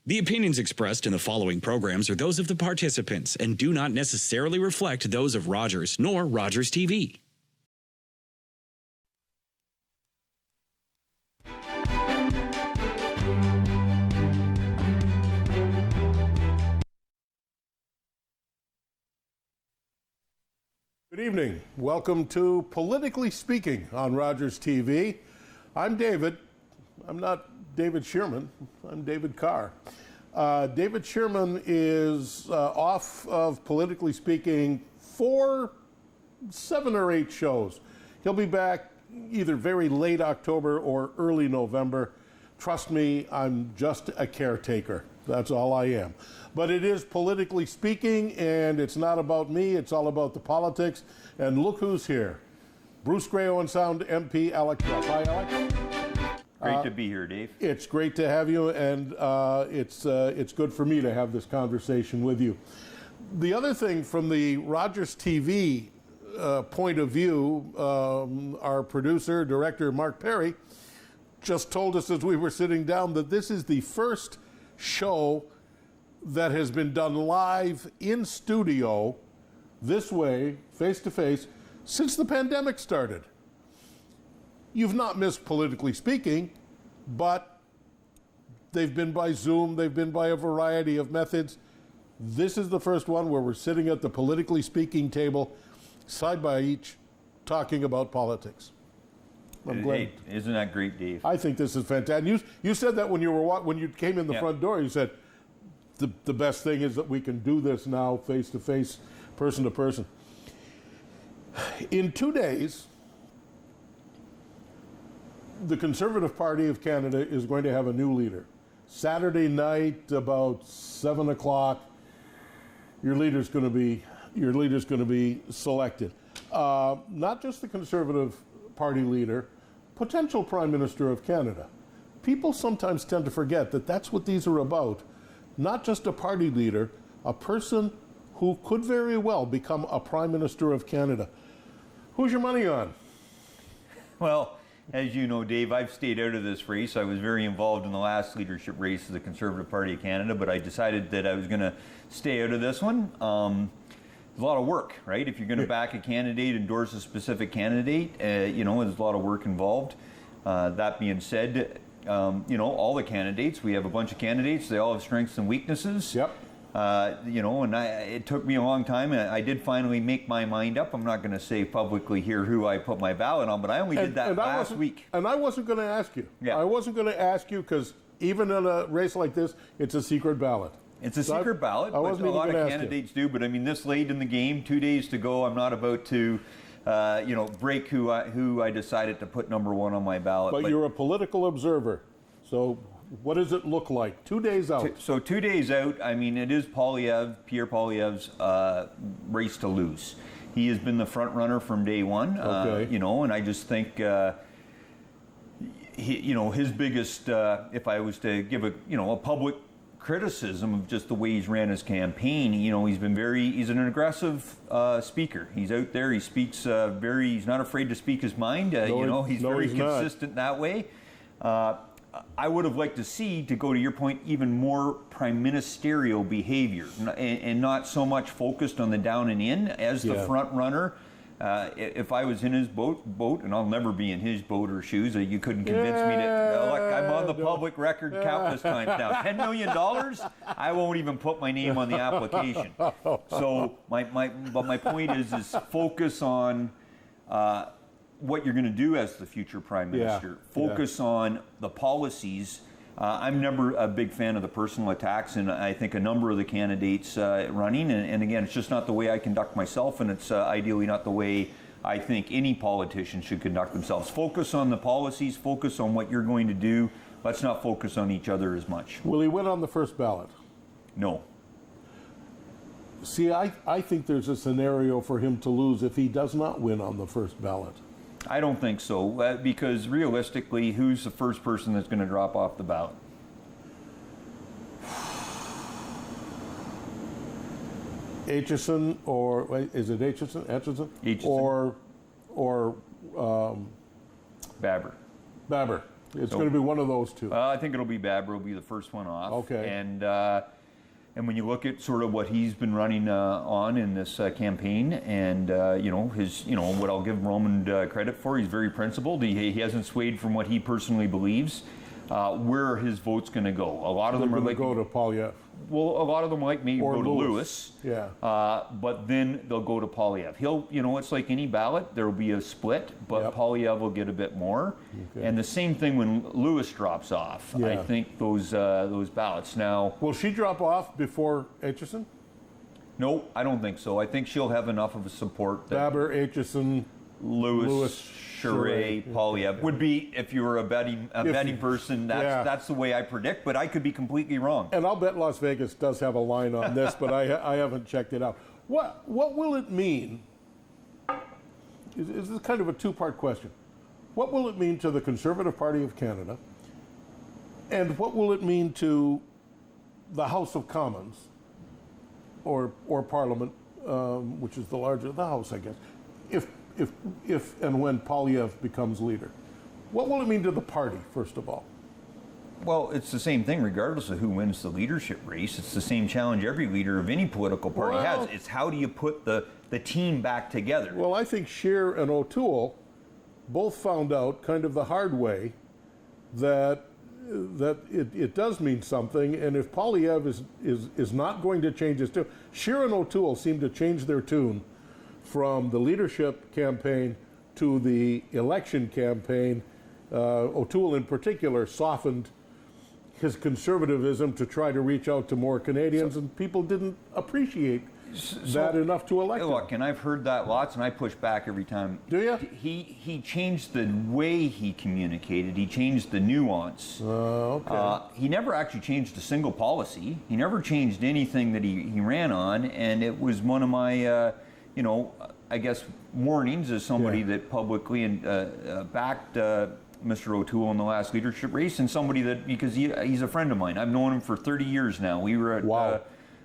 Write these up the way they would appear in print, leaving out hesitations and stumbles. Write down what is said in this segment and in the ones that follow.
The opinions expressed in the following programs are those of the participants and do not necessarily reflect those of Rogers nor Rogers TV. Good evening. Welcome to Politically Speaking on Rogers TV. I'm David. I'm not David Sherman. I'm David Carr. David Sherman is off of Politically Speaking for 7 or 8 shows. He'll be back either very late October or early November. Trust me, I'm just a caretaker. That's all I am. But it is Politically Speaking, and it's not about me. It's all about the politics. And look who's here. Bruce-Grey-Owen Sound MP Alec Ruff. Hi, Alec. Great to be here, Dave. It's great to have you, and it's good for me to have this conversation with you. The other thing, from the Rogers TV point of view, our producer, director, Mark Perry, just told us as we were sitting down that this is the first show that has been done live in studio this way, face-to-face, since the pandemic started. You've not missed Politically Speaking, but they've been by Zoom, they've been by a variety of methods. This is the first one where we're sitting at the Politically Speaking table, side by each, talking about politics. I'm glad. Hey, isn't that great, Dave? I think this is fantastic. You said that when you came in the front door, you said the best thing is that we can do this now face-to-face, person-to-person. In 2 days, the Conservative Party of Canada is going to have a new leader. Saturday night, about 7 o'clock, your leader's going to be selected. Not just the Conservative Party leader, potential Prime Minister of Canada. People sometimes tend to forget that that's what these are about. Not just a party leader, a person who could very well become a Prime Minister of Canada. Who's your money on? Well, as you know, Dave, I've stayed out of this race. I was very involved in the last leadership race of the Conservative Party of Canada, but I decided that I was going to stay out of this one. It's a lot of work, right? If you're going to back a candidate, endorse a specific candidate, there's a lot of work involved. That being said, all the candidates, we have a bunch of candidates, they all have strengths and weaknesses. Yep. It took me a long time, and I did finally make my mind up. I'm not going to say publicly here who I put my ballot on, but I only did that last week. And I wasn't going to ask you. Yeah. I wasn't going to ask you because even in a race like this, it's a secret ballot. It's a secret ballot, I which a lot of candidates do, but I mean, this late in the game, 2 days to go, I'm not about to, break who I decided to put number one on my ballot. But you're a political observer, so what does it look like? 2 days out. So 2 days out, I mean, it is Pierre Poilievre's race to lose. He has been the front runner from day one, okay. And I just think, his biggest, if I was to give a public criticism of just the way he's ran his campaign, he's an aggressive speaker. He's out there, he speaks he's not afraid to speak his mind, he's very consistent that way. I would have liked to see, to go to your point, even more prime ministerial behavior and not so much focused on the down and in as the front runner. If I was in his boat, and I'll never be in his boat or shoes, you couldn't convince me that. Look, I'm on the public record countless times now. $10 million, I won't even put my name on the application. So my point is focus on what you're going to do as the future Prime Minister. Focus on the policies. I'm never a big fan of the personal attacks, and I think a number of the candidates running, and again, it's just not the way I conduct myself, and it's ideally not the way I think any politician should conduct themselves. Focus on the policies, focus on what you're going to do. Let's not focus on each other as much. Will he win on the first ballot? No. See, I think there's a scenario for him to lose if he does not win on the first ballot. I don't think so, because realistically, who's the first person that's going to drop off the ballot? Aitchison, or wait, is it Aitchison? Aitchison. Or Babber. It's going to be one of those two. I think it'll be Babber will be the first one off. Okay. And when you look at sort of what he's been running on in this campaign, and his what I'll give Roman credit for, he's very principled. He hasn't swayed from what he personally believes. Where are his votes going to go? A lot of them are going to go to Poilievre. Well, a lot of them like maybe Or go to Lewis. Lewis. Yeah. But then they'll go to Poilievre. He'll, it's like any ballot, there will be a split, but Yep. Poilievre will get a bit more. Okay. And the same thing when Lewis drops off. Yeah. I think those ballots now. Will she drop off before Aitchison? No, I don't think so. I think she'll have enough of a support that Babber, Aitchison, Lewis, Charest, Poilievre would be, if you were a betting person. That's the way I predict, but I could be completely wrong. And I'll bet Las Vegas does have a line on this, but I haven't checked it out. What will it mean? Is this kind of a two-part question? What will it mean to the Conservative Party of Canada, and what will it mean to the House of Commons, or Parliament, which is the larger the House, I guess, if and when Poilievre becomes leader? What will it mean to the party, first of all? Well, it's the same thing regardless of who wins the leadership race. It's the same challenge every leader of any political party has. It's how do you put the team back together? Well, I think Scheer and O'Toole both found out kind of the hard way that it does mean something, and if Poilievre is not going to change his tune, Scheer and O'Toole seem to change their tune from the leadership campaign to the election campaign. O'Toole in particular softened his conservatism to try to reach out to more Canadians, and people didn't appreciate that enough to elect him. Look, and I've heard that lots, and I push back every time. Do you? He changed the way he communicated. He changed the nuance. Okay. He never actually changed a single policy. He never changed anything that he ran on, and it was one of my, I guess, warnings as somebody that publicly backed Mr. O'Toole in the last leadership race, and somebody that, because he's a friend of mine. I've known him for 30 years now. We were at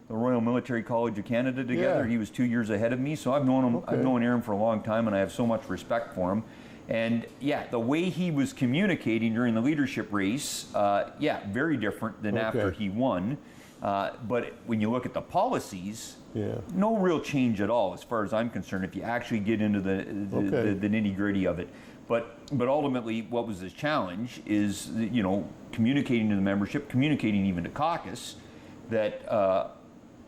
the Royal Military College of Canada together. Yeah. He was 2 years ahead of me, so I've known him. Okay. I've known Aaron for a long time, and I have so much respect for him. And the way he was communicating during the leadership race, very different than after he won. But when you look at the policies, no real change at all, as far as I'm concerned, if you actually get into the nitty-gritty of it. But ultimately, what was his challenge is, communicating to the membership, communicating even to caucus, that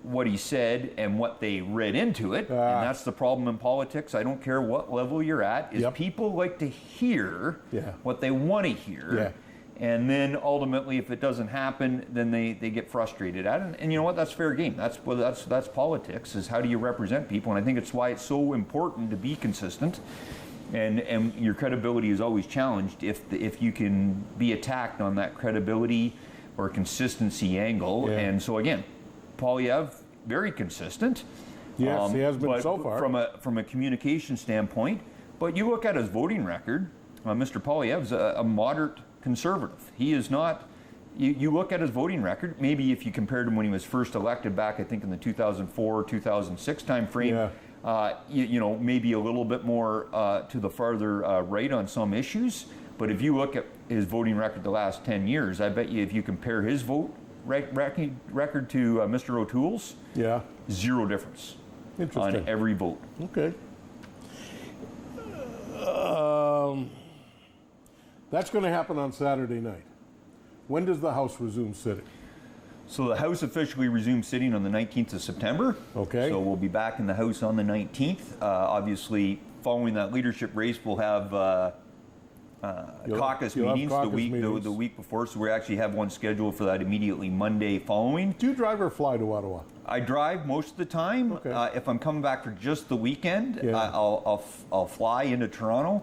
what he said and what they read into it, and that's the problem in politics. I don't care what level you're at, is people like to hear what they want to hear. And then ultimately, if it doesn't happen, then they get frustrated at it. And you know what? That's fair game. That's politics. Is how do you represent people? And I think it's why it's so important to be consistent. And your credibility is always challenged if you can be attacked on that credibility or consistency angle. And so again, Poilievre, very consistent. Yes, he has been so far. From a communication standpoint. But you look at his voting record, Mr. Poilievre's a moderate conservative. He is not. You look at his voting record, maybe if you compared him when he was first elected back, I think in the 2004-2006 time frame, maybe a little bit more to the farther right on some issues. But if you look at his voting record the last 10 years, I bet you if you compare his vote record to Mr. O'Toole's, zero difference on every vote. Okay. That's going to happen on Saturday night. When does the House resume sitting? So the House officially resumes sitting on the 19th of September. Okay. So we'll be back in the House on the 19th. Obviously, following that leadership race, we'll have caucus meetings the week before. So we actually have one scheduled for that immediately Monday following. Do you drive or fly to Ottawa? I drive most of the time. Okay. If I'm coming back for just the weekend, I'll fly into Toronto.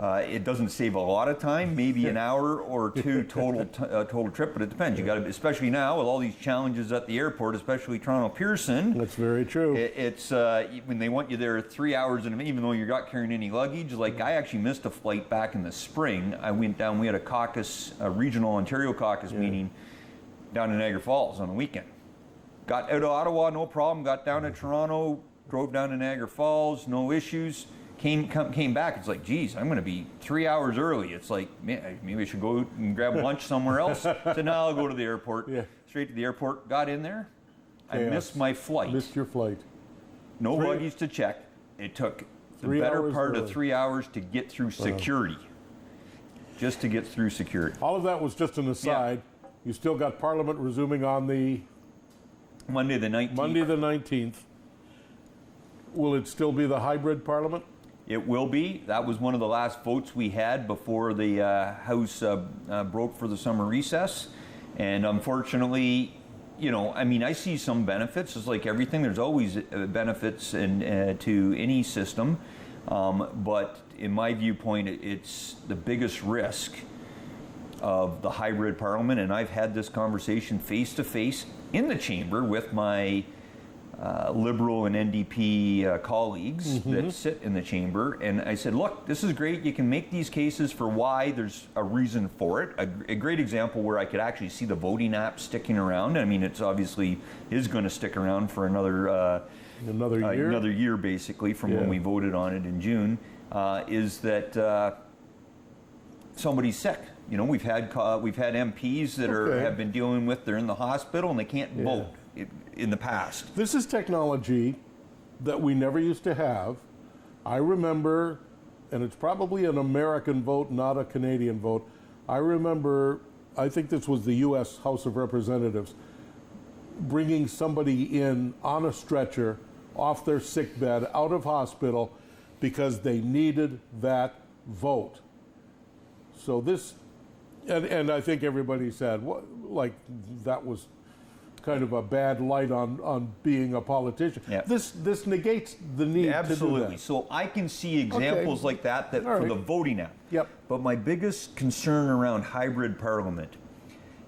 It doesn't save a lot of time, maybe an hour or two total trip, but it depends. You got to, especially now with all these challenges at the airport, especially Toronto Pearson. That's very true. It's when they want you there 3 hours, and even though you're not carrying any luggage, like I actually missed a flight back in the spring. I went down. We had a regional Ontario caucus meeting down in Niagara Falls on the weekend. Got out of Ottawa, no problem. Got down to Toronto, drove down to Niagara Falls, no issues. came back. It's like, geez, I'm going to be 3 hours early. It's like, man, maybe I should go and grab lunch somewhere else. So now I'll go to the airport. Yeah. Straight to the airport. Got in there. Chaos. I missed my flight. Missed your flight. No luggage to check. It took the better part of 3 hours to get through security. Just to get through security. All of that was just an aside. Yeah. You still got Parliament resuming on the Monday the 19th. Monday the 19th. Will it still be the hybrid Parliament? It will be. That was one of the last votes we had before the House broke for the summer recess. And unfortunately, you know, I mean, I see some benefits. It's like everything. There's always benefits to any system. But in my viewpoint, it's the biggest risk of the hybrid Parliament. And I've had this conversation face to face in the chamber with my Liberal and NDP colleagues that sit in the chamber, and I said, look, this is great. You can make these cases for why there's a reason for it. A great example where I could actually see the voting app sticking around. I mean, it's obviously is going to stick around for another year basically from when we voted on it in June, is that somebody's sick. You know, we've had MPs that have been dealing with, they're in the hospital and they can't vote. In the past. This is technology that we never used to have. I remember, and it's probably an American vote, not a Canadian vote. I remember, I think this was the U.S. House of Representatives, bringing somebody in on a stretcher off their sick bed, out of hospital, because they needed that vote. So this, and I think everybody said, what, like that was kind of a bad light on being a politician. Yep. This negates the need to do that. So I can see examples like that for the voting act. Yep. But my biggest concern around hybrid parliament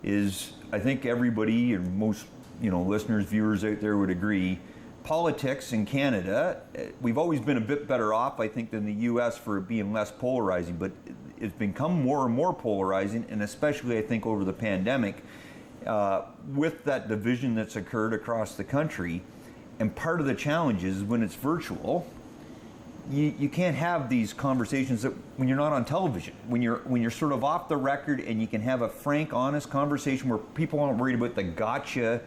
is, I think everybody and most listeners, viewers out there would agree, politics in Canada, we've always been a bit better off, I think, than the U.S. for it being less polarizing, but it's become more and more polarizing, and especially, I think, over the pandemic, with that division that's occurred across the country. And part of the challenge is when it's virtual, you can't have these conversations when you're not on television, when you're sort of off the record, and you can have a frank, honest conversation where people aren't worried about the gotcha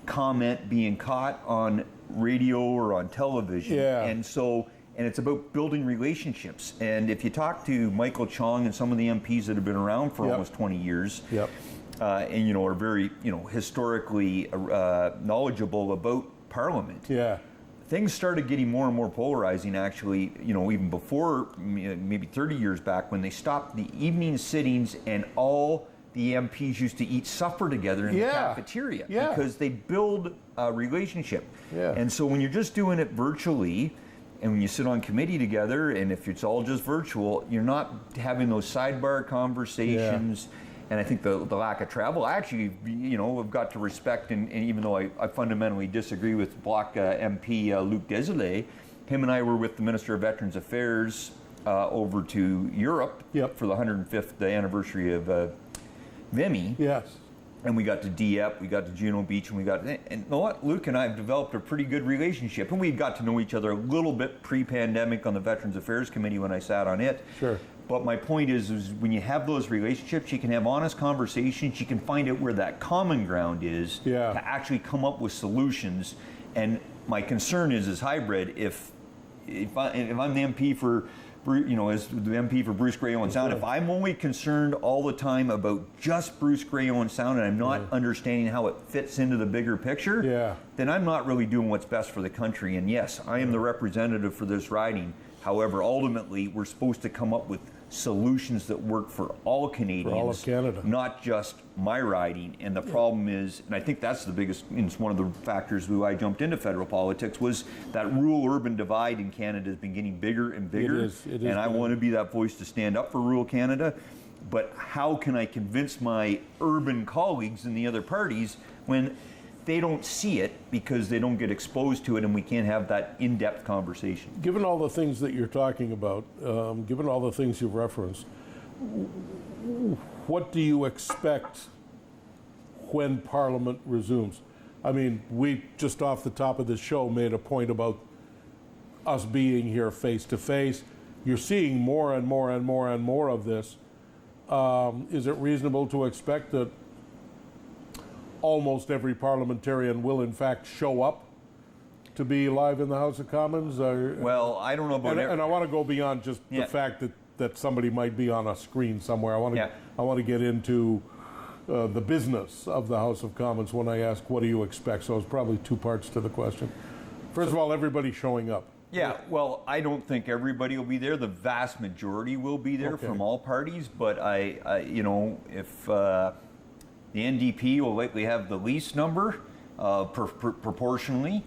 comment being caught on radio or on television. And it's about building relationships. And if you talk to Michael Chong and some of the MPs that have been around for almost 20 years, and are very historically knowledgeable about Parliament. Things started getting more and more polarizing. Actually, even before maybe 30 years back, when they stopped the evening sittings and all the MPs used to eat supper together in the cafeteria because they build a relationship. And so when you're just doing it virtually, and when you sit on committee together, and if it's all just virtual, you're not having those sidebar conversations. And I think the lack of travel, I actually, have got to respect, and even though I fundamentally disagree with Bloc MP Luc Desilets, him and I were with the Minister of Veterans Affairs over to Europe for the 105th anniversary of Vimy. And we got to Dieppe, we got to Juno Beach, and and you know what? Luke and I have developed a pretty good relationship, and we got to know each other a little bit pre-pandemic on the Veterans Affairs Committee when I sat on it. But my point is when you have those relationships, you can have honest conversations, you can find out where that common ground is to actually come up with solutions. And my concern is hybrid, if I'm the MP for, as the MP for Bruce-Grey-Owen Sound, if I'm only concerned all the time about just Bruce-Grey-Owen Sound and I'm not understanding how it fits into the bigger picture, then I'm not really doing what's best for the country. And yes, I am the representative for this riding. However, ultimately, we're supposed to come up with solutions that work for all Canadians, for all of Canada, not just my riding. And the problem is, and I think that's the biggest, and it's one of the factors why I jumped into federal politics, was that rural-urban divide in Canada has been getting bigger and bigger. It is and I want to be that voice to stand up for rural Canada. But how can I convince my urban colleagues in the other parties when they don't see it because they don't get exposed to it, and we can't have that in-depth conversation? Given all the things that you're talking about, given all the things you've referenced, what do you expect when Parliament resumes? I mean, we just off the top of the show made a point about us being here face to face. you're seeing more and more and more and more of this. Is it reasonable to expect that almost every parliamentarian will in fact show up to be live in the House of Commons? Well, I don't know about and I want to go beyond just the fact that somebody might be on a screen somewhere. I want to get into the business of the House of Commons when I ask, what do you expect? So it's probably two parts to the question. First of all, everybody showing up. Yeah, well, I don't think everybody will be there. The vast majority will be there from all parties, but I if the NDP will likely have the least number proportionally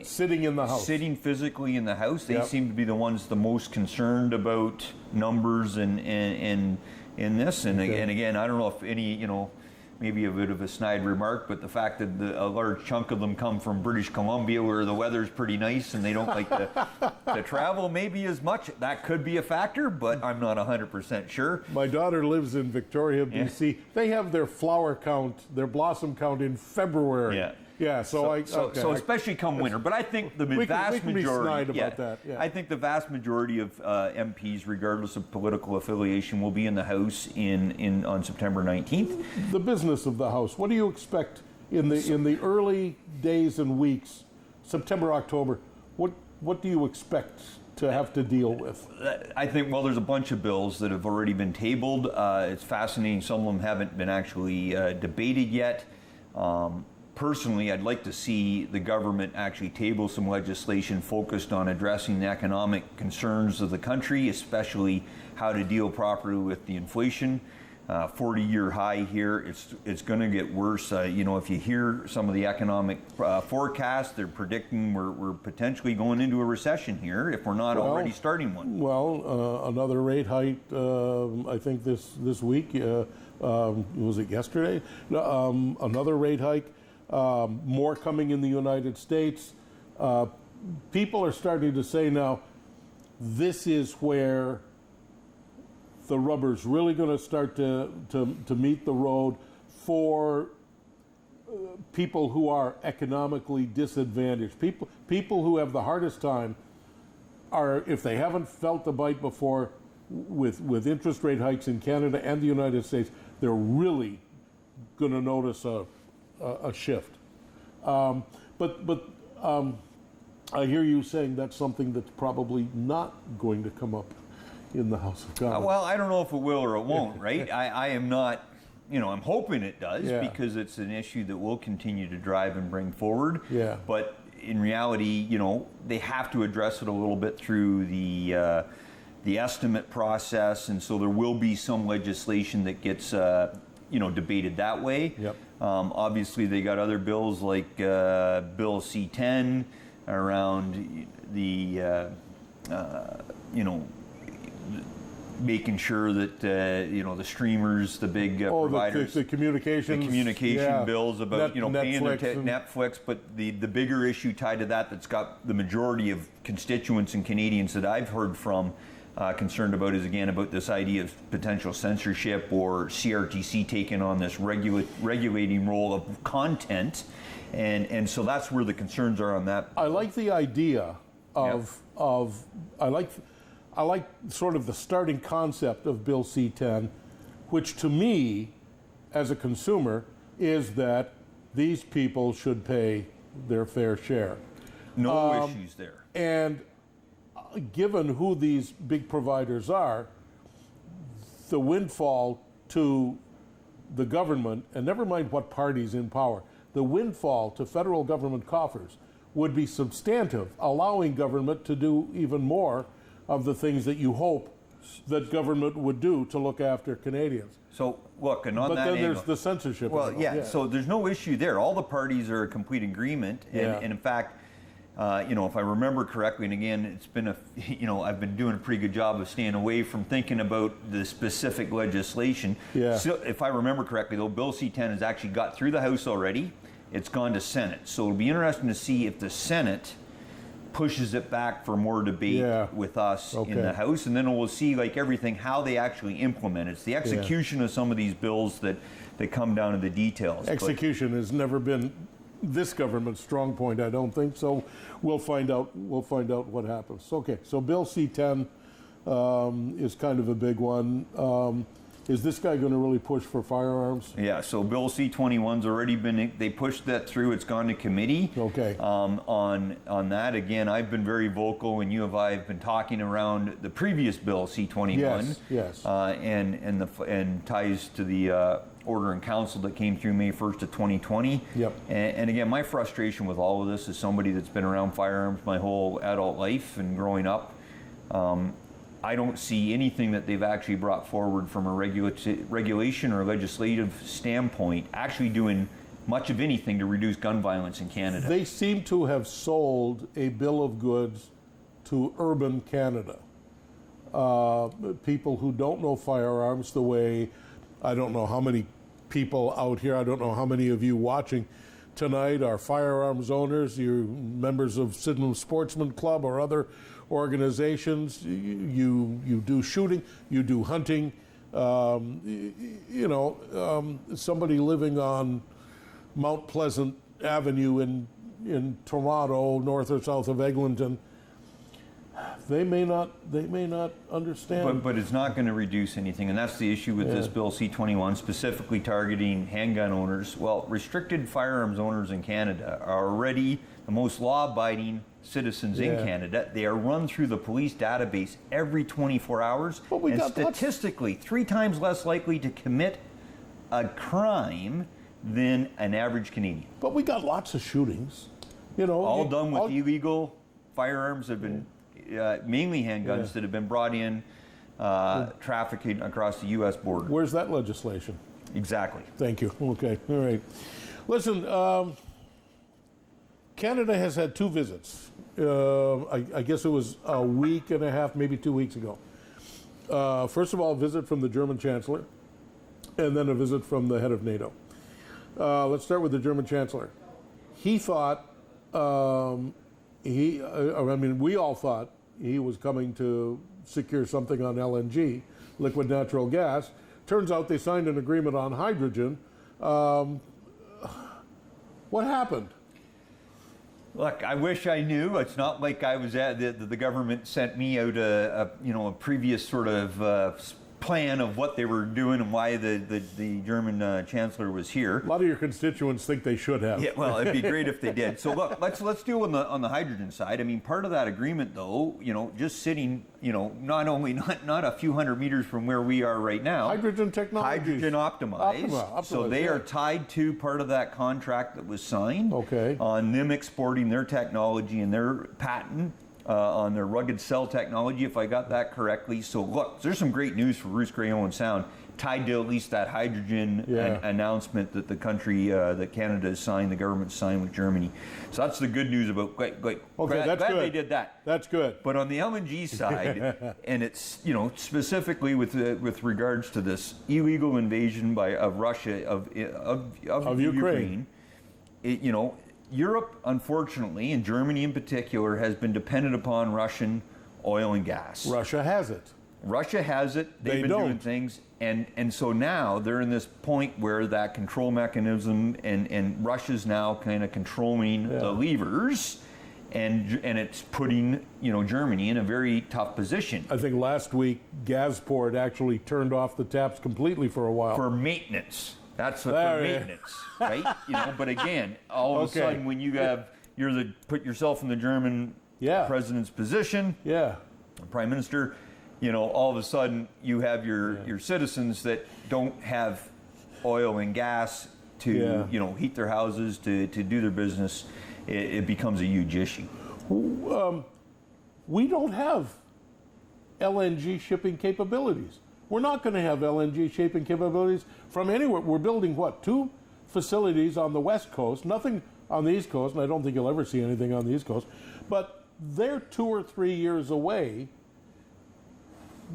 sitting in the House, sitting physically in the House. They seem to be the ones the most concerned about numbers and in this. And again, I don't know if any maybe a bit of a snide remark, but the fact that a large chunk of them come from British Columbia, where the weather's pretty nice and they don't like to travel maybe as much, that could be a factor, but I'm not 100% sure. My daughter lives in Victoria, BC. They have their flower count, their blossom count in February. Yeah, so especially come winter. But I think the vast majority. Be snide about that. Yeah. I think the vast majority of MPs, regardless of political affiliation, will be in the House on September 19th. The business of the House. What do you expect in the early days and weeks, September, October? What do you expect to have to deal with? I think, well, there's a bunch of bills that have already been tabled. It's fascinating. Some of them haven't been actually debated yet. Personally, I'd like to see the government actually table some legislation focused on addressing the economic concerns of the country, especially how to deal properly with the inflation. 40-year high here. It's going to get worse. If you hear some of the economic forecasts, they're predicting we're potentially going into a recession here if we're not already starting one. Well, another rate hike. I think this week. Was it yesterday? Another rate hike. More coming in the United States. People are starting to say now, this is where the rubber's really going to start to meet the road for people who are economically disadvantaged. People who have the hardest time are, if they haven't felt the bite before with interest rate hikes in Canada and the United States, they're really going to notice a shift. But I hear you saying that's something that's probably not going to come up in the House of Commons. Well, I don't know if it will or it won't, right? I am not, I'm hoping it does because it's an issue that we'll continue to drive and bring forward. Yeah. But in reality, they have to address it a little bit through the estimate process, and so there will be some legislation that gets debated that way. Yep. Obviously, they got other bills like Bill C-10 around the making sure that the streamers, the big providers, the communication bills about paying Netflix. But the bigger issue tied to that's got the majority of constituents and Canadians that I've heard from concerned about is again about this idea of potential censorship or CRTC taking on this regulating role of content, and so that's where the concerns are on that. I like the idea of I like sort of the starting concept of Bill C-10, which to me, as a consumer, is that these people should pay their fair share. No issues there. And given who these big providers are, the windfall to the government, and never mind what party's in power, the windfall to federal government coffers would be substantive, allowing government to do even more of the things that you hope that government would do to look after Canadians. So, look, and on but that then angle, there's the censorship. Well, so there's no issue there. All the parties are in complete agreement, and in fact, if I remember correctly, and again, it's been I've been doing a pretty good job of staying away from thinking about the specific legislation. Yeah. So if I remember correctly, though, Bill C-10 has actually got through the House already. It's gone to Senate. So it'll be interesting to see if the Senate pushes it back for more debate with us in the House, and then we'll see, like everything, how they actually implement it. It's the execution of some of these bills that come down to the details. Execution has never been this government's strong point, I don't think. So we'll find out what happens. Okay, so Bill C-10 is kind of a big one. Is this guy going to really push for firearms? Yeah, so Bill C-21's already been, they pushed that through. It's gone to committee. Okay. On that, again, I've been very vocal, and you have I have been talking around the previous Bill C-21. Yes. And ties to the order in council that came through May 1st of 2020. Yep. And again, my frustration with all of this is somebody that's been around firearms my whole adult life and growing up. I don't see anything that they've actually brought forward from a regulation or legislative standpoint actually doing much of anything to reduce gun violence in Canada. They seem to have sold a bill of goods to urban Canada. People who don't know firearms the way, I don't know how many people out here, I don't know how many of you watching tonight are firearms owners, you're members of Sydenham Sportsman Club or other organizations, you do shooting, you do hunting, somebody living on Mount Pleasant Avenue in Toronto, north or south of Eglinton, they may not understand. But it's not going to reduce anything, and that's the issue with this Bill C-21, specifically targeting handgun owners. Well, restricted firearms owners in Canada are already the most law-abiding citizens in Canada. They are run through the police database every 24 hours, and statistically 3 times less likely to commit a crime than an average Canadian. But we got lots of shootings. All done with illegal firearms have been mainly handguns that have been brought in, trafficking across the U.S. border. Where's that legislation? Exactly. Thank you. Okay. All right. Listen, Canada has had 2 visits. I guess it was a week and a half, maybe 2 weeks ago. First of all, a visit from the German Chancellor, and then a visit from the head of NATO. Let's start with the German Chancellor. He thought, we all thought he was coming to secure something on LNG, liquid natural gas. Turns out they signed an agreement on hydrogen. What happened? Look, I wish I knew. It's not like I was at the government sent me out a previous sort of plan of what they were doing and why the German chancellor was here. A lot of your constituents think they should have. Yeah, well, it'd be great if they did. So look, let's deal on the hydrogen side. I mean, part of that agreement, though, just sitting, not a few hundred meters from where we are right now. Hydrogen technology. Hydrogen optimized. So they are tied to part of that contract that was signed. Okay. On them exporting their technology and their patent. On their rugged cell technology, if I got that correctly. So look, there's some great news for Bruce-Grey-Owen Sound, tied to at least that hydrogen announcement that the country, that Canada has signed, the government signed with Germany. So that's the good news about, glad they did that. That's good. But on the LNG side, and it's, specifically with regards to this illegal invasion of Russia, of Ukraine, Europe, unfortunately, and Germany in particular, has been dependent upon Russian oil and gas. Russia has it. They've been doing things. And so now they're in this point where that control mechanism and Russia's now kind of controlling the levers. And it's putting, Germany in a very tough position. I think last week, Gazport actually turned off the taps completely for a while. For maintenance. That's for maintenance, right? But again, all of a sudden, when put yourself in the German president's position, prime minister, all of a sudden you have your citizens that don't have oil and gas to heat their houses, to do their business. It becomes a huge issue. We don't have LNG shipping capabilities. We're not going to have LNG shipping capabilities from anywhere. We're building, 2 facilities on the West Coast, nothing on the East Coast, and I don't think you'll ever see anything on the East Coast, but they're 2 or 3 years away.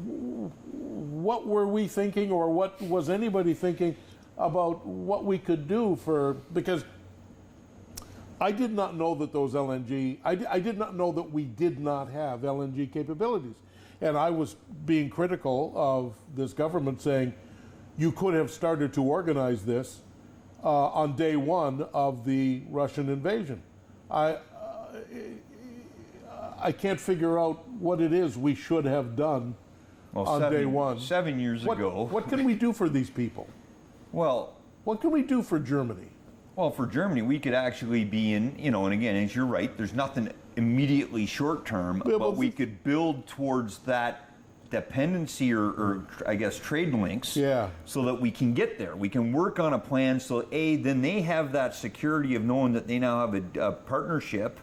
What were we thinking, or what was anybody thinking about what we could do because I did not know that those LNG, I did not know that we did not have LNG capabilities. And I was being critical of this government, saying you could have started to organize this on day one of the Russian invasion. I can't figure out what it is we should have done on day one. 7 years ago. What can we do for these people? Well, what can we do for Germany? Well, for Germany, we could actually be in, and again, as you're right, there's nothing immediately short term, but we could build towards that dependency or I guess trade links so that we can get there. We can work on a plan so then they have that security of knowing that they now have a partnership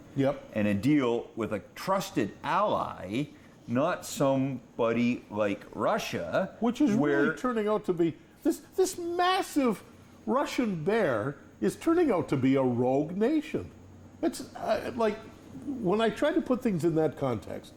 and a deal with a trusted ally, not somebody like Russia. Which is really turning out to be, this massive Russian bear is turning out to be a rogue nation. It's like, when I try to put things in that context,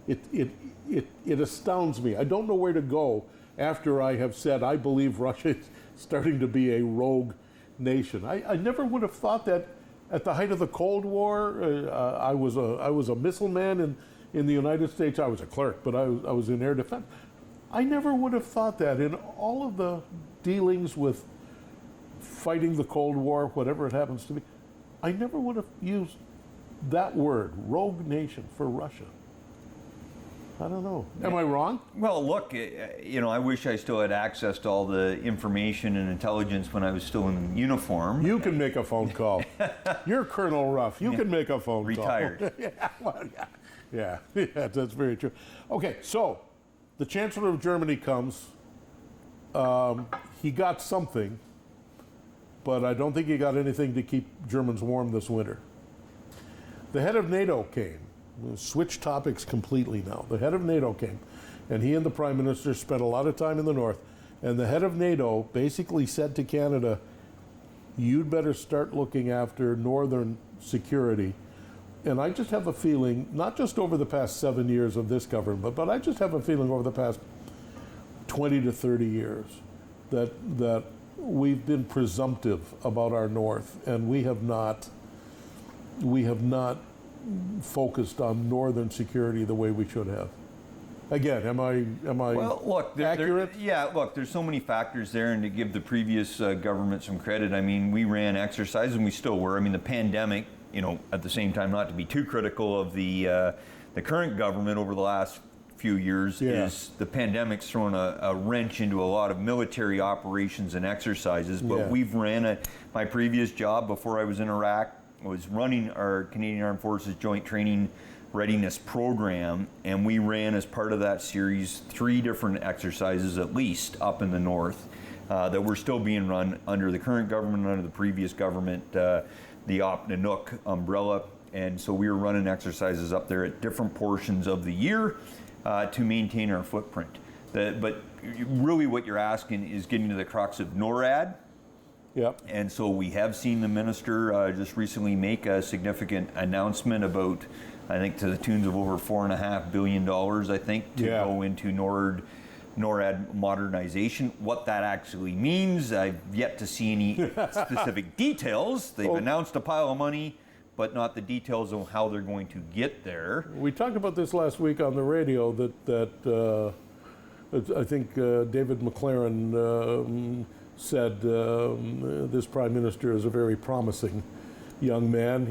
it astounds me. I don't know where to go after I have said I believe Russia is starting to be a rogue nation. I never would have thought that at the height of the Cold War. I was a missile man in the United States. I was a clerk, but I was in air defense. I never would have thought that in all of the dealings with fighting the Cold War, whatever it happens to be, I never would have used that word, rogue nation, for Russia. I don't know. Am I wrong? Well, look, I wish I still had access to all the information and intelligence when I was still in uniform. You can make a phone call. You're Colonel Ruff. You can make a phone Retired. call. Yeah, that's very true. Okay, so the Chancellor of Germany comes. He got something, but I don't think he got anything to keep Germans warm this winter. The head of NATO came. We'll switch topics completely now. The head of NATO came, and he and the Prime Minister spent a lot of time in the north, and the head of NATO basically said to Canada, you'd better start looking after northern security. And I just have a feeling, not just over the past 7 years of this government, but I just have a feeling over the past 20 to 30 years that we've been presumptive about our north, and we have not focused on northern security the way we should have. Again, am I well, look, accurate? Look, there's so many factors there, and to give the previous government some credit, I mean, we ran exercises, and we still were. I mean, the pandemic, at the same time, not to be too critical of the current government over the last few years, is the pandemic's thrown a wrench into a lot of military operations and exercises, but we've ran my previous job before I was in Iraq was running our Canadian Armed Forces Joint Training Readiness Program, and we ran as part of that series 3 different exercises at least up in the north that were still being run under the current government and under the previous government, the Op Nanook umbrella, and so we were running exercises up there at different portions of the year to maintain our footprint. But really what you're asking is getting to the crux of NORAD. Yep. And so we have seen the minister just recently make a significant announcement about, I think, to the tunes of over $4.5 billion, I think, to go into NORAD modernization. What that actually means, I've yet to see any specific details. They've announced a pile of money, but not the details of how they're going to get there. We talked about this last week on the radio that I think David McLaren said this Prime Minister is a very promising young man.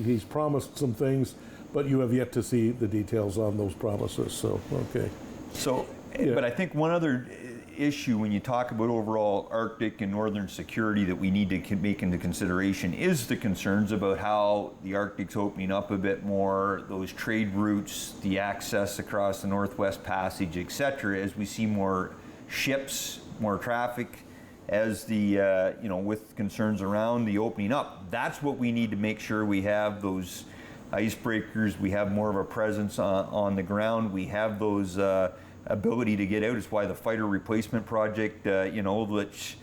He's promised some things, but you have yet to see the details on those promises. So, okay. So, but I think one other issue when you talk about overall Arctic and northern security that we need to make into consideration is the concerns about how the Arctic's opening up a bit more, those trade routes, the access across the Northwest Passage, etc., as we see more ships, more traffic, as the with concerns around the opening up. That's what we need to make sure we have those icebreakers, we have more of a presence on the ground, we have those ability to get out. It's why the fighter replacement project, which,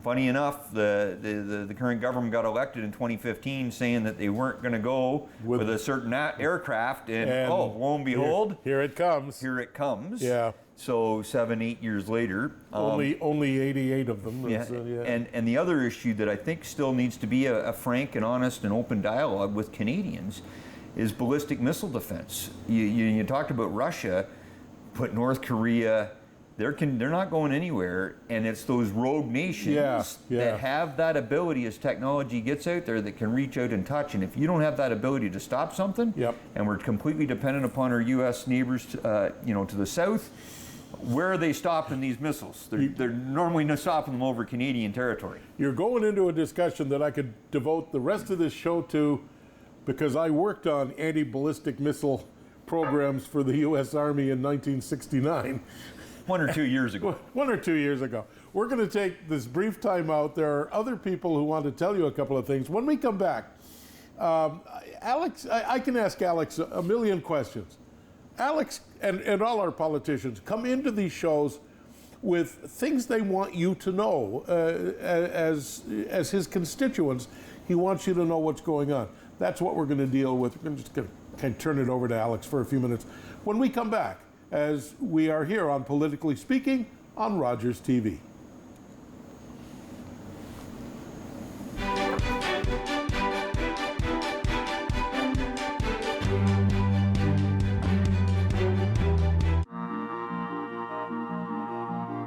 funny enough, the current government got elected in 2015 saying that they weren't going to go with a certain aircraft, and lo and behold, here it comes. Here it comes. Yeah. So 7-8 years later, only 88 of them. And the other issue that I think still needs to be a frank and honest and open dialogue with Canadians is ballistic missile defense. You talked about Russia, but North Korea, they're not going anywhere, and it's those rogue nations that have that ability as technology gets out there that can reach out and touch. And if you don't have that ability to stop something, and we're completely dependent upon our U.S. neighbors, to the south, where are they stopping these missiles? They're normally not stopping them over Canadian territory. You're going into a discussion that I could devote the rest of this show to, because I worked on anti-ballistic missile programs for the U.S. Army in 1969. 1 or 2 years ago. 1 or 2 years ago. We're going to take this brief time out. There are other people who want to tell you a couple of things. When we come back, Alex, I can ask Alex a million questions. Alex and all our politicians come into these shows with things they want you to know. As his constituents, he wants you to know what's going on. That's what we're going to deal with. We're just going to turn it over to Alex for a few minutes. When we come back, as we are here on Politically Speaking on Rogers TV.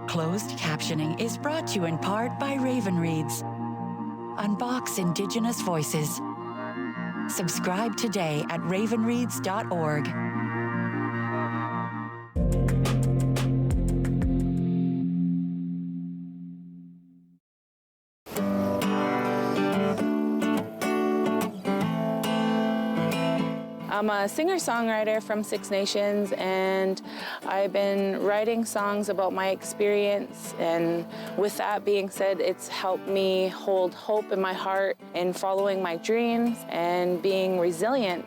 Closed captioning is brought to you in part by Raven Reads. Unbox Indigenous voices. Subscribe today at ravenreads.org. I'm a singer-songwriter from Six Nations, and I've been writing songs about my experience, and with that being said, it's helped me hold hope in my heart in following my dreams and being resilient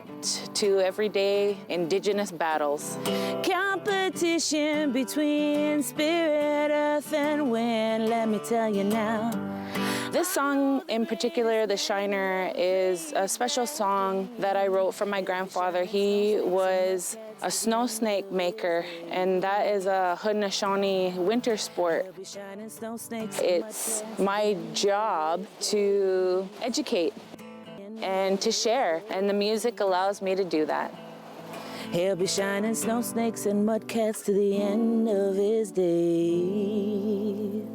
to everyday Indigenous battles. Competition between spirit, earth, and wind, let me tell you now. This song in particular, The Shiner, is a special song that I wrote for my grandfather. He was a snow snake maker, and that is a Haudenosaunee winter sport. It's my job to educate and to share, and the music allows me to do that. He'll be shining snow snakes and mudcats to the end of his days.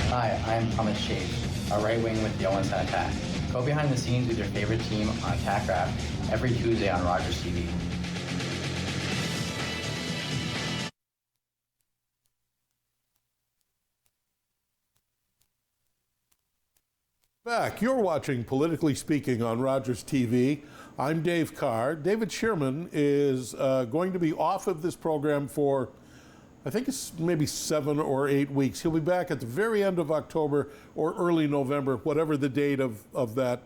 Hi, I'm Thomas Shade, a right wing with the Owen Sound Attack. Go behind the scenes with your favorite team on Attack Rap every Tuesday on Rogers TV. Back. You're watching Politically Speaking on Rogers TV. I'm Dave Carr. David Sherman is going to be off of this program for, I think it's maybe 7 or 8 weeks. He'll be back at the very end of October or early November, whatever the date of that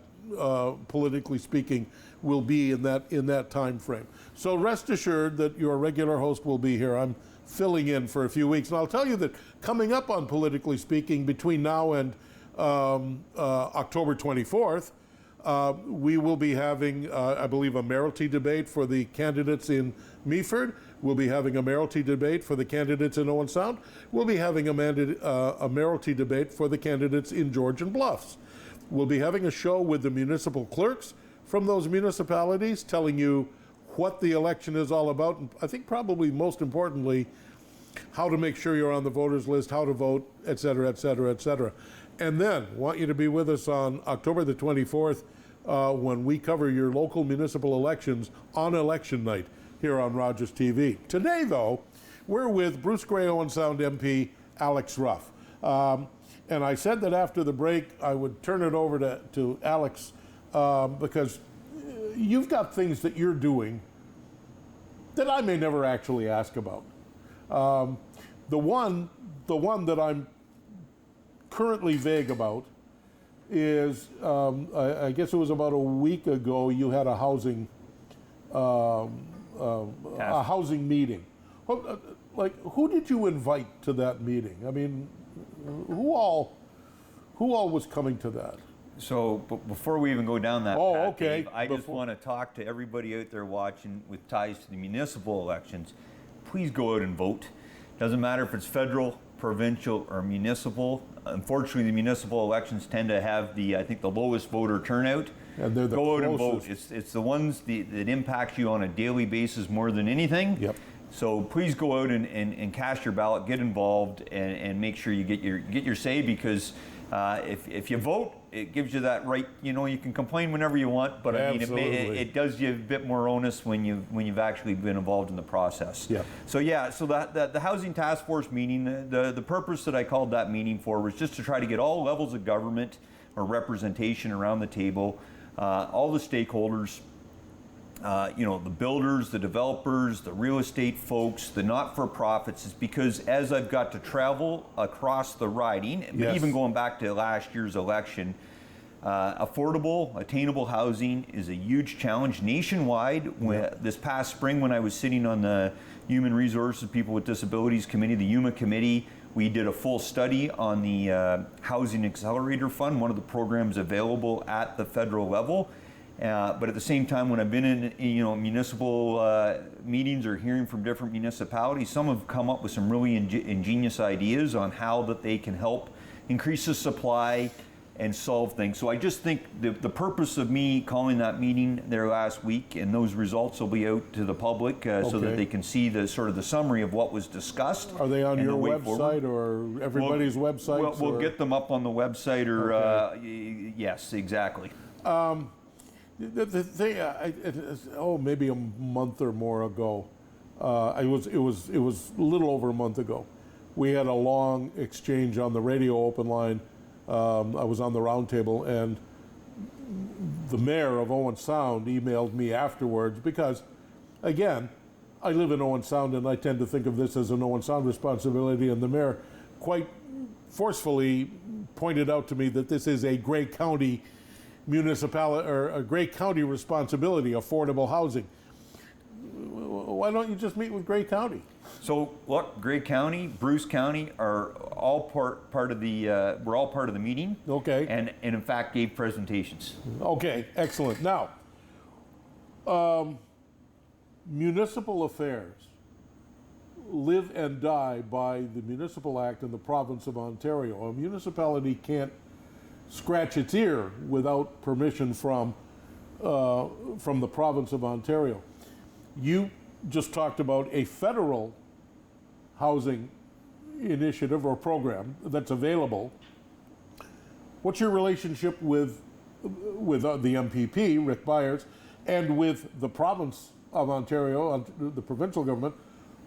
Politically Speaking will be in that time frame. So rest assured that your regular host will be here. I'm filling in for a few weeks. And I'll tell you that coming up on Politically Speaking between now and October 24th, we will be having, I believe, a mayoralty debate for the candidates in Meaford. We'll be having a mayoralty debate for the candidates in Owen Sound. We'll be having a mayoralty debate for the candidates in Georgian Bluffs. We'll be having a show with the municipal clerks from those municipalities telling you what the election is all about, and I think probably most importantly, how to make sure you're on the voters list, how to vote, et cetera, et cetera, et cetera. And then, want you to be with us on October the 24th when we cover your local municipal elections on election night here on Rogers TV. Today, though, we're with Bruce-Grey-Owen Sound MP Alex Ruff. And I said that after the break, I would turn it over to Alex because you've got things that you're doing that I may never actually ask about. The one that I'm currently vague about is, I guess it was about a week ago, you had a housing meeting. Who did you invite to that meeting? I mean, who all was coming to that? So, but before we even go down that path, okay. Dave, I just want to talk to everybody out there watching with ties to the municipal elections. Please go out and vote. Doesn't matter if it's federal, provincial, or municipal. Unfortunately, the municipal elections tend to have I think the lowest voter turnout. And they're the Go out and vote. closest. It's the ones that impact you on a daily basis more than anything. Yep. So please go out and cast your ballot, get involved, and make sure you get your say, because if you vote, it gives you that right. You know, you can complain whenever you want, but I mean, it does you a bit more onus when you've actually been involved in the process. Yeah. So the Housing Task Force meeting, the purpose that I called that meeting for was just to try to get all levels of government or representation around the table, all the stakeholders. The builders, the developers, the real estate folks, the not-for-profits, is because as I've got to travel across the riding, Yes. even going back to last year's election, affordable, attainable housing is a huge challenge nationwide. This past spring, when I was sitting on the Human Resources People with Disabilities Committee, the HUMA Committee, we did a full study on the Housing Accelerator Fund, one of the programs available at the federal level. But at the same time, when I've been in municipal meetings or hearing from different municipalities, some have come up with some really ingenious ideas on how that they can help increase the supply and solve things. So I just think the purpose of me calling that meeting there last week, and those results will be out to the public so that they can see the sort of the summary of what was discussed. Are they on and your the way website forward. or everybody's website? We'll get them up on the website, or yes, exactly. The thing, maybe a month or more ago, it was a little over a month ago. We had a long exchange on the radio open line. I was on the round table, and the mayor of Owen Sound emailed me afterwards because, again, I live in Owen Sound, and I tend to think of this as an Owen Sound responsibility, and the mayor quite forcefully pointed out to me that this is a Grey County municipality or a Grey County responsibility, affordable housing. Why don't you just meet with Grey County? So look, Grey County, Bruce County are all part of the. We're all part of the meeting. Okay. And in fact gave presentations. Okay, excellent. Now, municipal affairs live and die by the Municipal Act in the province of Ontario. A municipality can't scratch its ear without permission from the province of Ontario. You just talked about a federal housing initiative or program that's available. What's your relationship with the MPP, Rick Byers, and with the province of Ontario, the provincial government,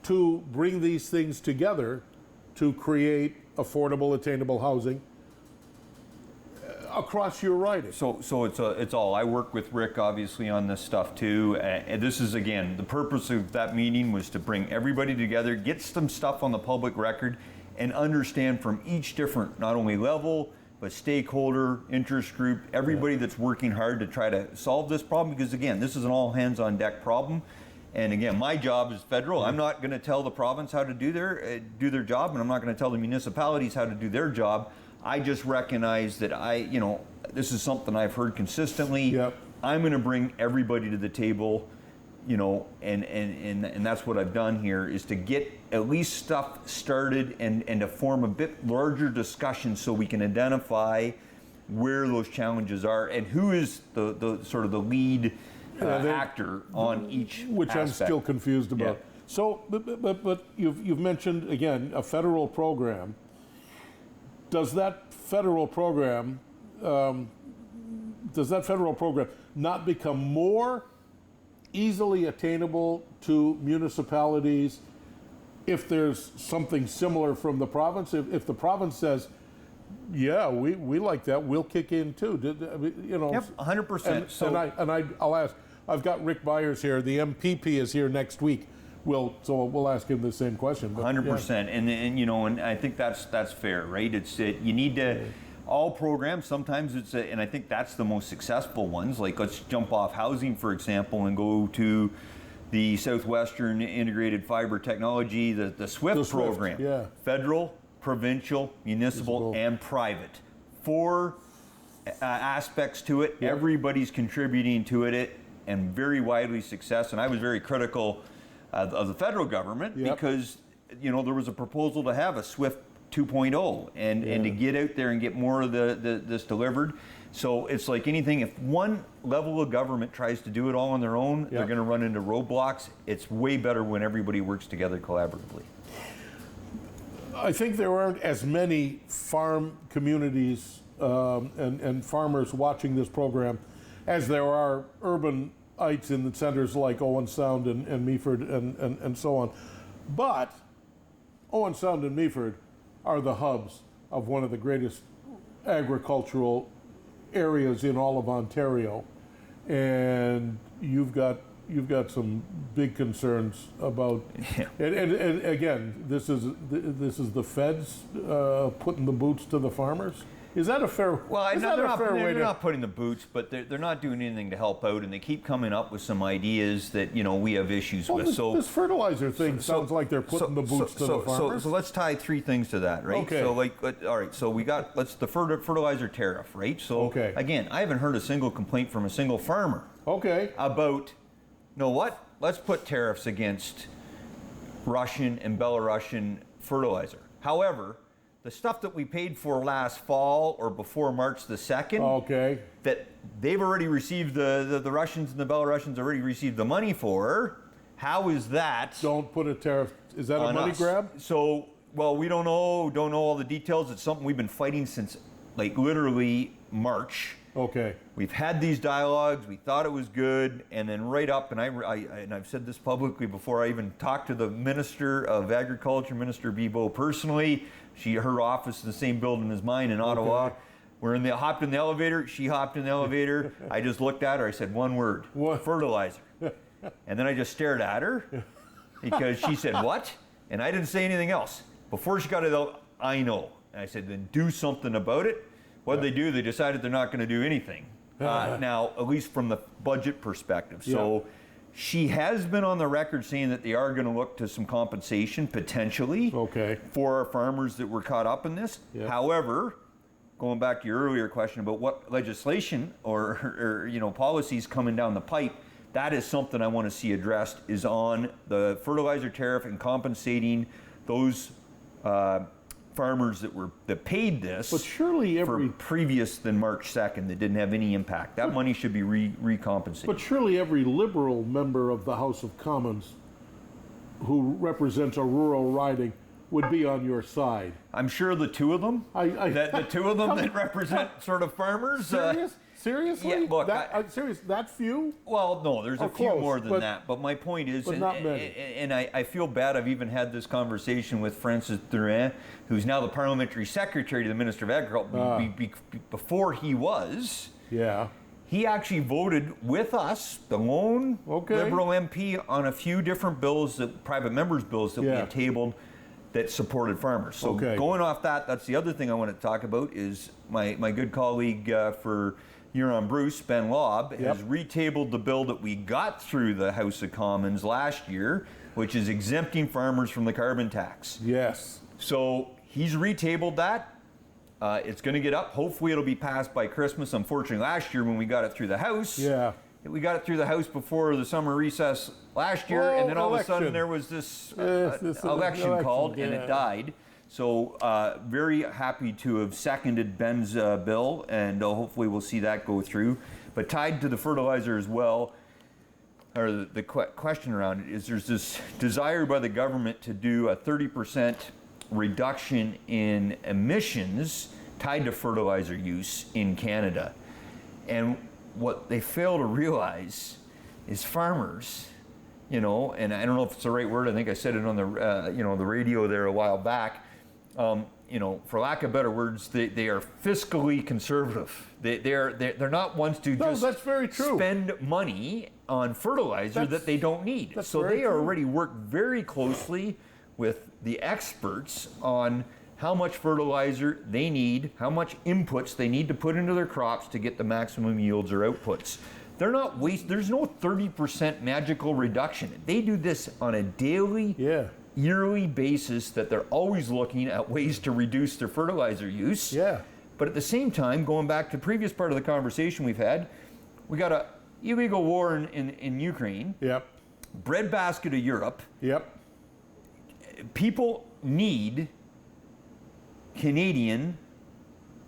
to bring these things together to create affordable, attainable housing across your riding? So it's all. I work with Rick obviously on this stuff too. And this is, again, the purpose of that meeting was to bring everybody together, get some stuff on the public record, and understand from each different, not only level, but stakeholder, interest group, everybody that's working hard to try to solve this problem. Because again, this is an all hands on deck problem. And again, my job is federal. I'm not going to tell the province how to do their job, and I'm not going to tell the municipalities how to do their job. I just recognize that this is something I've heard consistently. Yep. I'm going to bring everybody to the table, and that's what I've done here, is to get at least stuff started and to form a bit larger discussion so we can identify where those challenges are and who is the sort of the lead actor on each which aspect. I'm still confused about. Yeah. So, but you've mentioned again a federal program. Does that federal program not become more easily attainable to municipalities if there's something similar from the province? If the province says, yeah, we like that, we'll kick in too. Yep, 100%. I'll ask. I've got Rick Byers here. The MPP is here next week. So we'll ask him the same question. 100%, and I think that's fair, right? You need to all programs. Sometimes and I think that's the most successful ones. Like let's jump off housing, for example, and go to the Southwestern Integrated Fiber Technology, the SWIFT program. Yeah. Federal, provincial, municipal, and private. 4 aspects to it. Yep. Everybody's contributing to it, and very widely success. And I was very critical of the federal government because you know, there was a proposal to have a SWIFT 2.0 and to get out there and get more of this delivered. So it's like anything, if one level of government tries to do it all on their own, they're going to run into roadblocks. It's way better when everybody works together collaboratively. I think there aren't as many farm communities and farmers watching this program as there are urbanites in the centers like Owen Sound and Meaford and so on. But Owen Sound and Meaford are the hubs of one of the greatest agricultural areas in all of Ontario, and you've got some big concerns about. And again, this is the feds putting the boots to the farmers. Is that a fair? Well, they're not putting the boots, but they're not doing anything to help out, and they keep coming up with some ideas that, you know, we have issues with. This fertilizer thing sounds like they're putting the boots to the farmers. So let's tie three things to that, right? Okay. So all right. So we got the fertilizer tariff, right? So again, I haven't heard a single complaint from a single farmer. Okay. About, you know what? Let's put tariffs against Russian and Belarusian fertilizer. However, the stuff that we paid for last fall or before March the 2nd, that they've already received, the Russians and the Belarusians already received the money for, how is that? Don't put a tariff. Is that a money grab? So, well, we don't know all the details. It's something we've been fighting since, like, literally March. Okay. We've had these dialogues. We thought it was good, and then right up, and I've said this publicly before. I even talked to the Minister of Agriculture, Minister Bibeau, personally. Her office is the same building as mine in Ottawa. We hopped in the elevator. She hopped in the elevator. I just looked at her. I said one word: fertilizer. And then I just stared at her because she said what, and I didn't say anything else. Before she got it out, I know. And I said, then do something about it. What did they do? They decided they're not going to do anything. Now, at least from the budget perspective. So she has been on the record saying that they are going to look to some compensation potentially for our farmers that were caught up in this. However, going back to your earlier question about what legislation or you know, policies coming down the pipe, that is something I want to see addressed, is on the fertilizer tariff and compensating those farmers that paid this, but surely for previous than March 2nd that didn't have any impact. That money should be recompensated. But surely every Liberal member of the House of Commons who represents a rural riding would be on your side. I'm sure the two of them, the two of them that represent sort of farmers. Seriously? Yeah, look, serious? That few? Well, no, there's a few more than that. But my point is, not many. And I feel bad. I've even had this conversation with Francis Thurin, who's now the parliamentary secretary to the Minister of Agriculture. Before he was, he actually voted with us, the lone Liberal MP, on a few different bills, private members' bills that we had tabled that supported farmers. So going off that's the other thing I want to talk about is my good colleague for Huron Bruce, Ben Lobb, has retabled the bill that we got through the House of Commons last year, which is exempting farmers from the carbon tax. Yes. So he's retabled that. It's going to get up. Hopefully it'll be passed by Christmas. Unfortunately, last year when we got it through the House, we got it through the House before the summer recess last year, and then all of a sudden there was this election called, and it died. So very happy to have seconded Ben's bill, and hopefully we'll see that go through. But tied to the fertilizer as well, or the question around it is, there's this desire by the government to do a 30% reduction in emissions tied to fertilizer use in Canada. And what they fail to realize is farmers, you know, and I don't know if it's the right word. I think I said it on the the radio there a while back. You know, for lack of better words, they are fiscally conservative. They're not ones to just that's very true. Spend money on fertilizer that they don't need. So they already work very closely with the experts on how much fertilizer they need, how much inputs they need to put into their crops to get the maximum yields or outputs. They're not there's no 30% magical reduction. They do this on a daily, yearly basis, that they're always looking at ways to reduce their fertilizer use. But at the same time, going back to the previous part of the conversation we've had, we got an illegal war in Ukraine. Breadbasket of Europe. people need Canadian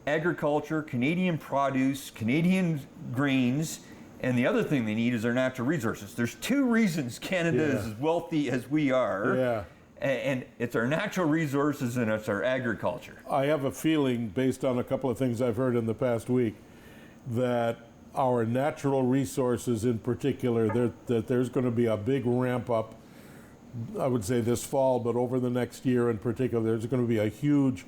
agriculture, Canadian produce, Canadian grains, and the other thing they need is their natural resources. There's two reasons Canada is as wealthy as we are. Yeah. And it's our natural resources and it's our agriculture. I have a feeling, based on a couple of things I've heard in the past week, that our natural resources in particular, that there's going to be a big ramp up, I would say this fall, but over the next year in particular, there's going to be a huge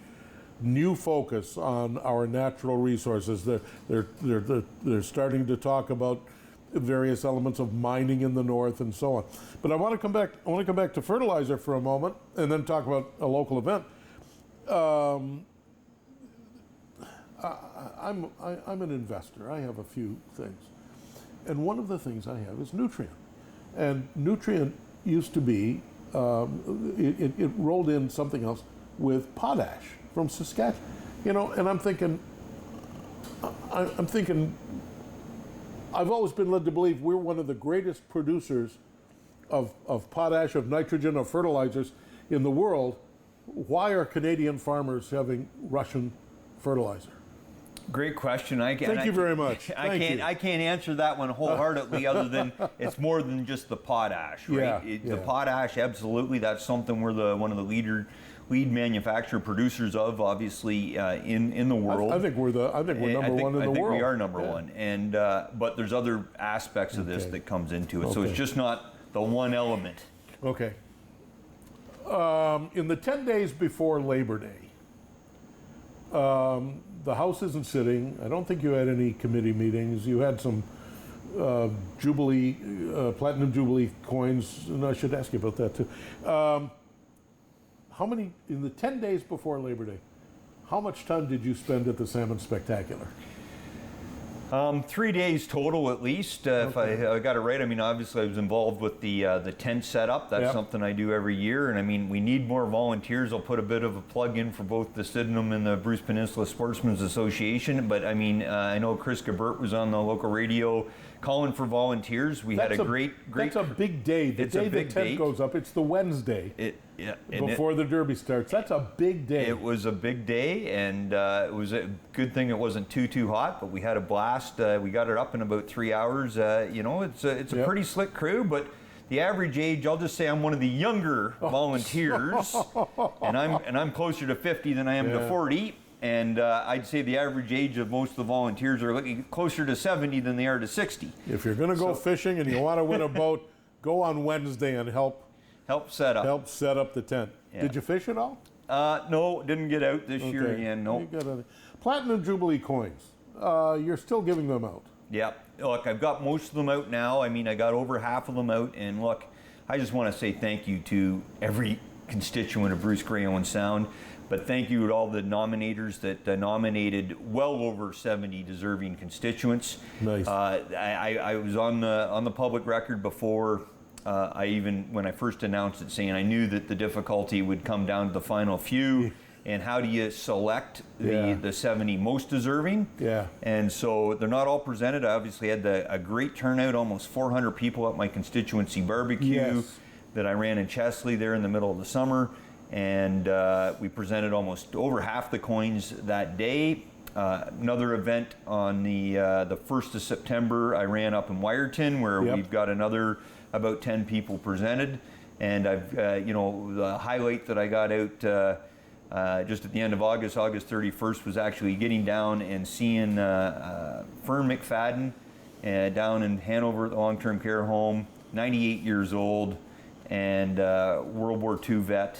new focus on our natural resources. They're starting to talk about various elements of mining in the north and so on. But I want to come back to fertilizer for a moment and then talk about a local event. I'm an investor. I have a few things. And one of the things I have is Nutrient. And Nutrient used to be, it rolled in something else with potash from Saskatchewan. You know, and I'm thinking, I've always been led to believe we're one of the greatest producers of potash, of nitrogen, of fertilizers in the world. Why are Canadian farmers having Russian fertilizer? Great question. Thank you very much. I can't answer that one wholeheartedly other than it's more than just the potash, right? Yeah, The potash, absolutely, that's something we're one of the lead manufacturer producers of, obviously, in the world. I think we're number one in the world. I think we are number one, and but there's other aspects of this that comes into it, so it's just not the one element. Okay. In the 10 days before Labor Day, the House isn't sitting. I don't think you had any committee meetings. You had some Jubilee, Platinum Jubilee coins, and I should ask you about that too. How many, in the 10 days before Labor Day, how much time did you spend at the Salmon Spectacular? 3 days total, at least. If I got it right, I mean, obviously I was involved with the tent setup. That's something I do every year, and I mean, we need more volunteers. I'll put a bit of a plug in for both the Sydenham and the Bruce Peninsula Sportsmen's Association. But I mean, I know Chris Gabert was on the local radio calling for volunteers. We had a great. That's a big day. The day the tent goes up, it's the Wednesday. Before the Derby starts. That's a big day. It was a big day, and it was a good thing it wasn't too hot, but we had a blast. We got it up in about 3 hours. You know, it's a pretty slick crew, but the average age, I'll just say I'm one of the younger volunteers, and I'm closer to 50 than I am to 40. And I'd say the average age of most of the volunteers are looking closer to 70 than they are to 60. If you're going to go fishing and you want to win a boat, go on Wednesday and help set up the tent. Yeah. Did you fish at all? No, didn't get out this year again. No. Platinum Jubilee coins. You're still giving them out. Yeah. Look, I've got most of them out now. I mean, I got over half of them out. And look, I just want to say thank you to every constituent of Bruce-Grey-Owen Sound. But thank you to all the nominators that nominated well over 70 deserving constituents. Nice. I was on the public record before when I first announced it, saying I knew that the difficulty would come down to the final few. And how do you select the 70 most deserving? Yeah. And so they're not all presented. I obviously had a great turnout, almost 400 people at my constituency barbecue that I ran in Chesley there in the middle of the summer. And we presented almost over half the coins that day. Another event on the 1st of September, I ran up in Wyerton, where we've got another about 10 people presented. And I've, the highlight that I got out just at the end of August 31st, was actually getting down and seeing Fern McFadden down in Hanover at the long-term care home, 98 years old, and World War II vet.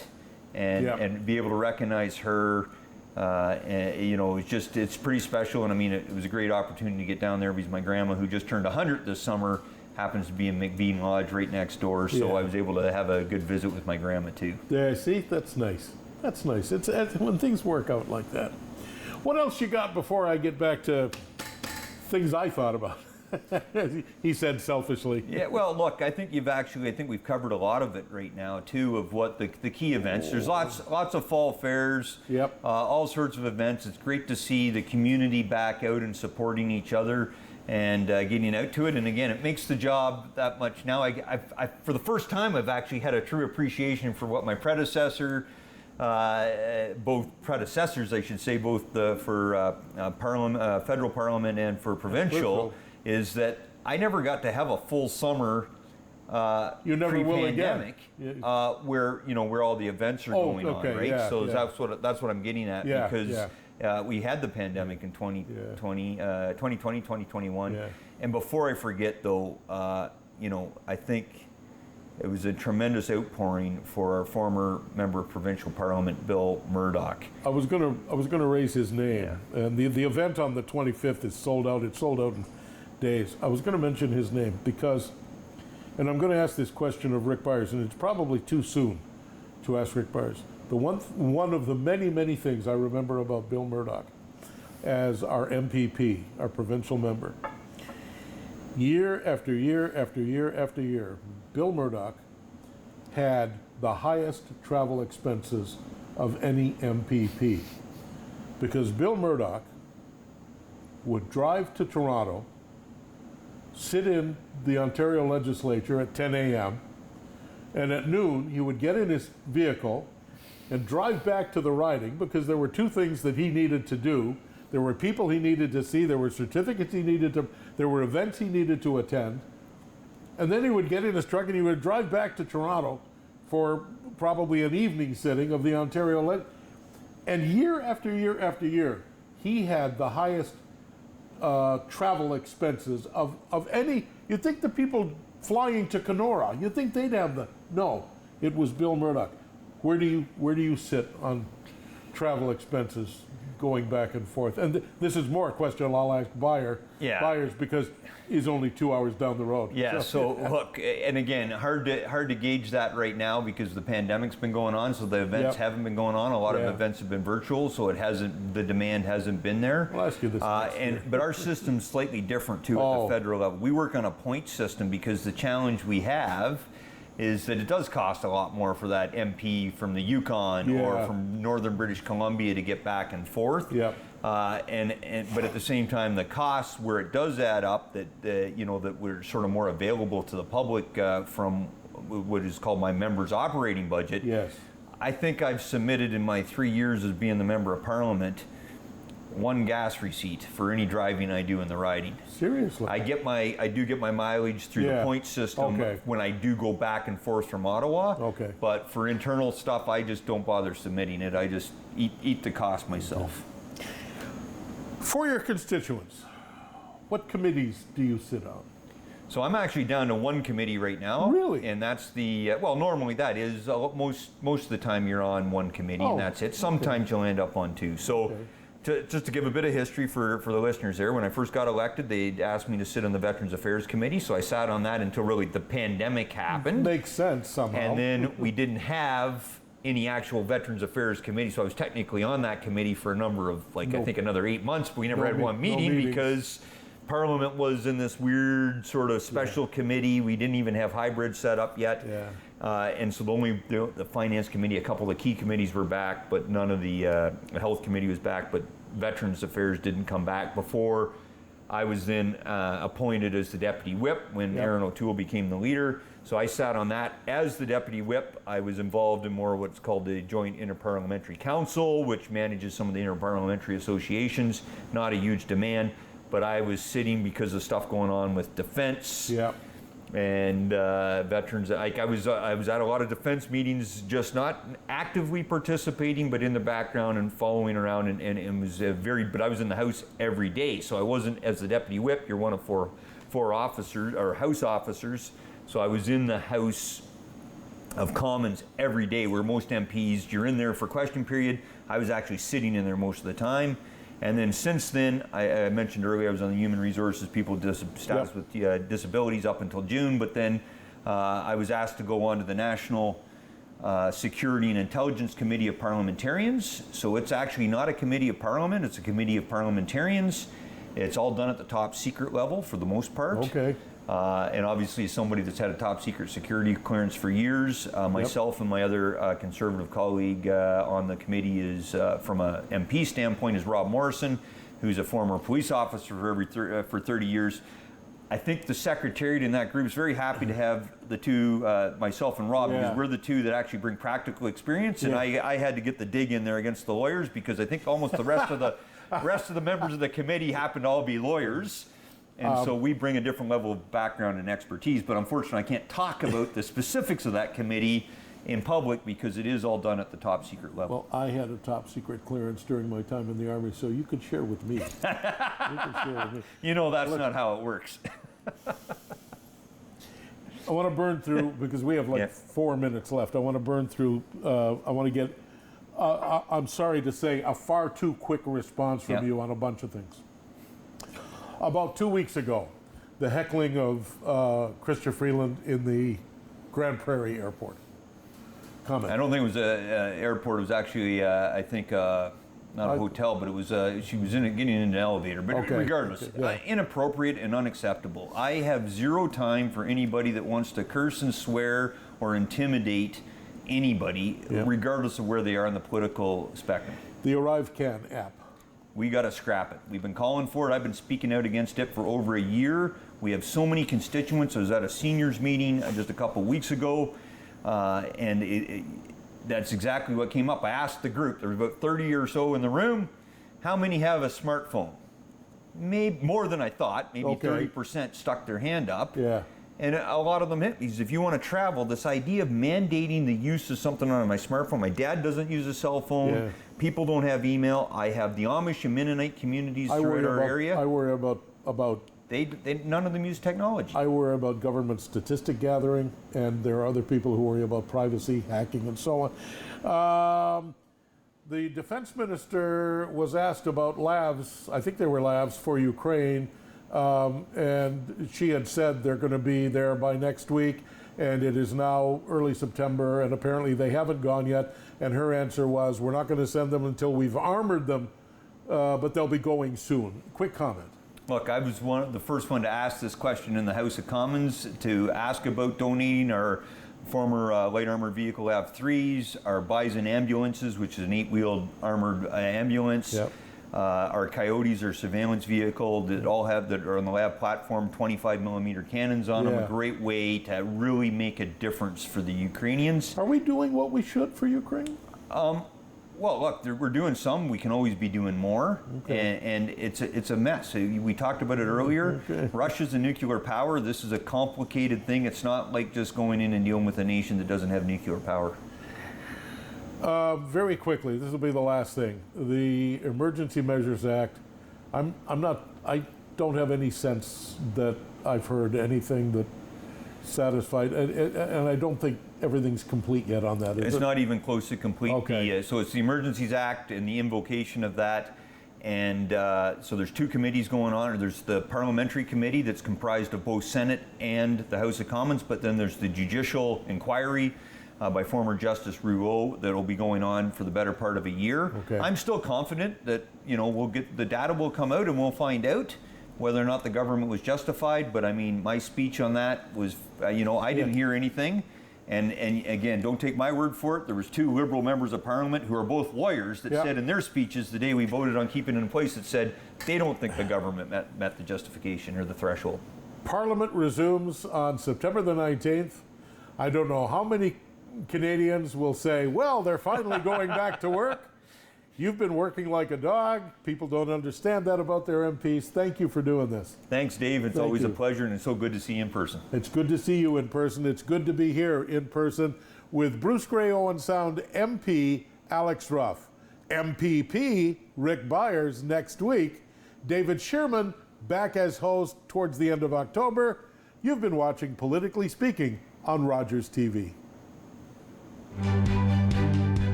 And be able to recognize her, it's pretty special. And I mean, it was a great opportunity to get down there because my grandma, who just turned 100 this summer, happens to be in McBean Lodge right next door. So I was able to have a good visit with my grandma too. Yeah, see, that's nice. That's nice. It's when things work out like that. What else you got before I get back to things I thought about? He said selfishly. Yeah, well, look, I think we've covered a lot of it right now too, of what the key events. There's lots of fall fairs. Yep. All sorts of events. It's great to see the community back out and supporting each other. and getting out to it. And again, it makes the job that much now. I for the first time, I've actually had a true appreciation for what my predecessor, both predecessors, I should say, both for Parliament, federal Parliament, and for provincial, is that I never got to have a full summer. You never will again. Where where all the events are going on, right? Yeah, so that's what I'm getting at, because we had the pandemic in 2020, 2021, and before I forget though, I think it was a tremendous outpouring for our former member of provincial parliament, Bill Murdoch. I was gonna raise his name, and the event on the 25th is sold out. It's sold out in days. I was going to mention his name because. And I'm going to ask this question of Rick Byers, and it's probably too soon to ask Rick Byers. The one of the many things I remember about Bill Murdoch as our MPP, our provincial member, year after year after year after year, Bill Murdoch had the highest travel expenses of any MPP, because Bill Murdoch would drive to Toronto, sit in the Ontario legislature at 10 a.m., and at noon he would get in his vehicle and drive back to the riding, because there were two things that he needed to do. There were people he needed to see, there were certificates he needed to, there were events he needed to attend, and then he would get in his truck and he would drive back to Toronto for probably an evening sitting of the Ontario and year after year after year, he had the highest travel expenses of any. You'd think the people flying to Kenora, you'd think they'd have no, it was Bill Murdoch. Where do you sit on travel expenses going back and forth? And this is more a question I'll ask Byers, because he's only 2 hours down the road. So look, and again, hard to gauge that right now because the pandemic's been going on, so the events haven't been going on. A lot of events have been virtual, so the demand hasn't been there. I'll ask you this. But our system's slightly different too at the federal level. We work on a point system because the challenge we have is that it does cost a lot more for that MP from the Yukon or from northern British Columbia to get back and forth. But at the same time, the costs where it does add up, that we're sort of more available to the public from what is called my member's operating budget. I think I've submitted in my 3 years as being the member of Parliament one gas receipt for any driving I do in the riding. Seriously? I do get my mileage through the point system when I do go back and forth from Ottawa. But for internal stuff, I just don't bother submitting it. I just eat the cost myself. For your constituents, what committees do you sit on? So I'm actually down to one committee right now. Really? And that's the, normally that is, most of the time you're on one committee and that's it. Sometimes you'll end up on two. So just to give a bit of history for the listeners there, when I first got elected, they asked me to sit on the Veterans Affairs Committee. So I sat on that until really the pandemic happened. Makes sense somehow. And then we didn't have any actual Veterans Affairs Committee. So I was technically on that committee for a number of, I think another 8 months, but we never had one meeting because Parliament was in this weird sort of special committee. We didn't even have hybrid set up yet. And so the Finance Committee, a couple of the key committees were back, but none of the Health Committee was back, but Veterans Affairs didn't come back before I was then appointed as the Deputy Whip when Aaron O'Toole became the leader. So I sat on that as the Deputy Whip. I was involved in more what's called the Joint Interparliamentary Council, which manages some of the interparliamentary associations, not a huge demand. But I was sitting because of stuff going on with defense and veterans. I was at a lot of defense meetings, just not actively participating, but in the background and following around. And it was but I was in the House every day. So I wasn't, as the Deputy Whip, you're one of four officers or House officers. So I was in the House of Commons every day, where most MPs, you're in there for question period. I was actually sitting in there most of the time. And then since then, I mentioned earlier, I was on the Human Resources, People Status with Disabilities up until June, but then I was asked to go on to the National Security and Intelligence Committee of Parliamentarians. So it's actually not a committee of Parliament, it's a committee of parliamentarians. It's all done at the top secret level for the most part. And obviously, as somebody that's had a top secret security clearance for years, myself and my other conservative colleague on the committee is, from a MP standpoint, is Rob Morrison, who's a former police officer for 30 years. I think the secretariat in that group is very happy to have the two, myself and Rob, because we're the two that actually bring practical experience. And I had to get the dig in there against the lawyers, because I think almost the rest of the members of the committee happen to all be lawyers. And so we bring a different level of background and expertise. But unfortunately, I can't talk about the specifics of that committee in public, because it is all done at the top secret level. Well, I had a top secret clearance during my time in the Army, so you could share with me. You know, that's not how it works. I want to burn through, because we have like 4 minutes left. I want to burn through, I want to get, I'm sorry to say, a far too quick response from you on a bunch of things. About 2 weeks ago, the heckling of Chrystia Freeland in the Grand Prairie Airport. Comment. I don't think it was an airport. It was actually, I think, not a hotel, but it was. She was getting in an elevator. But regardless, inappropriate and unacceptable. I have zero time for anybody that wants to curse and swear or intimidate anybody, regardless of where they are in the political spectrum. The ArriveCan app. We got to scrap it. We've been calling for it. I've been speaking out against it for over a year. We have so many constituents. I was at a seniors meeting just a couple weeks ago. And that's exactly what came up. I asked the group, there was about 30 or so in the room, how many have a smartphone? Maybe more than I thought. Maybe 30% stuck their hand up. Yeah. And a lot of them hit me. If you want to travel, this idea of mandating the use of something on my smartphone, my dad doesn't use a cell phone. Yeah. People don't have email. I have the Amish and Mennonite communities throughout our area. I worry about none of them use technology. I worry about government statistic gathering, and there are other people who worry about privacy, hacking, and so on. The defense minister was asked about labs, I think they were labs for Ukraine, and she had said they're going to be there by next week, and it is now early September, and apparently they haven't gone yet, and her answer was, we're not going to send them until we've armored them, but they'll be going soon. Quick comment. Look, I was the first one to ask this question in the House of Commons, to ask about donating our former light armored vehicle AV3s, our Bison ambulances, which is an 8-wheeled armored ambulance, our Coyotes, our surveillance vehicle, that are on the lab platform, 25mm cannons on them. A great way to really make a difference for the Ukrainians. Are we doing what we should for Ukraine? Well, look, we're doing some. We can always be doing more, and it's a mess. We talked about it earlier. Russia's a nuclear power. This is a complicated thing. It's not like just going in and dealing with a nation that doesn't have nuclear power. Very quickly, this will be the last thing. The Emergency Measures Act. I don't have any sense that I've heard anything that satisfied, and I don't think everything's complete yet on that. It's not even close to complete. So it's the Emergencies Act and the invocation of that. And so there's two committees going on. There's the parliamentary committee that's comprised of both Senate and the House of Commons, but then there's the judicial inquiry by former Justice Rouleau that will be going on for the better part of a year. I'm still confident that we'll get the data will come out and we'll find out whether or not the government was justified. But I mean, my speech on that was, I didn't hear anything. And again, don't take my word for it. There was two Liberal members of Parliament who are both lawyers that said in their speeches the day we voted on keeping it in place, that said they don't think the government met the justification or the threshold. Parliament resumes on September the 19th. I don't know how many Canadians will say, well, they're finally going back to work. You've been working like a dog. People don't understand that about their MPs. Thank you for doing this. Thanks, Dave. It's always a pleasure, and it's so good to see you in person. It's good to see you in person. It's good to be here in person with Bruce-Grey-Owen Sound MP Alex Ruff, MPP Rick Byers next week, David Shearman back as host towards the end of October. You've been watching Politically Speaking on Rogers TV.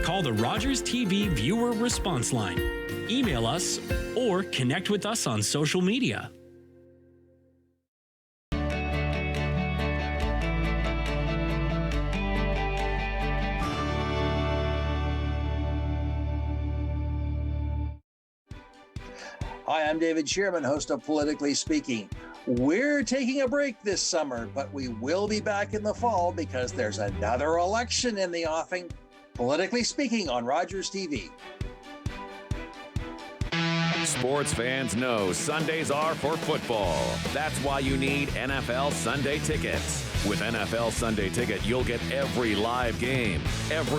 Call the Rogers TV viewer response line, email us, or connect with us on social media. Hi, I'm David Shearman, host of Politically Speaking. We're taking a break this summer, but we will be back in the fall because there's another election in the offing. Politically Speaking on Rogers TV. Sports fans know Sundays are for football. That's why you need NFL Sunday tickets. With NFL Sunday Ticket, you'll get every live game, every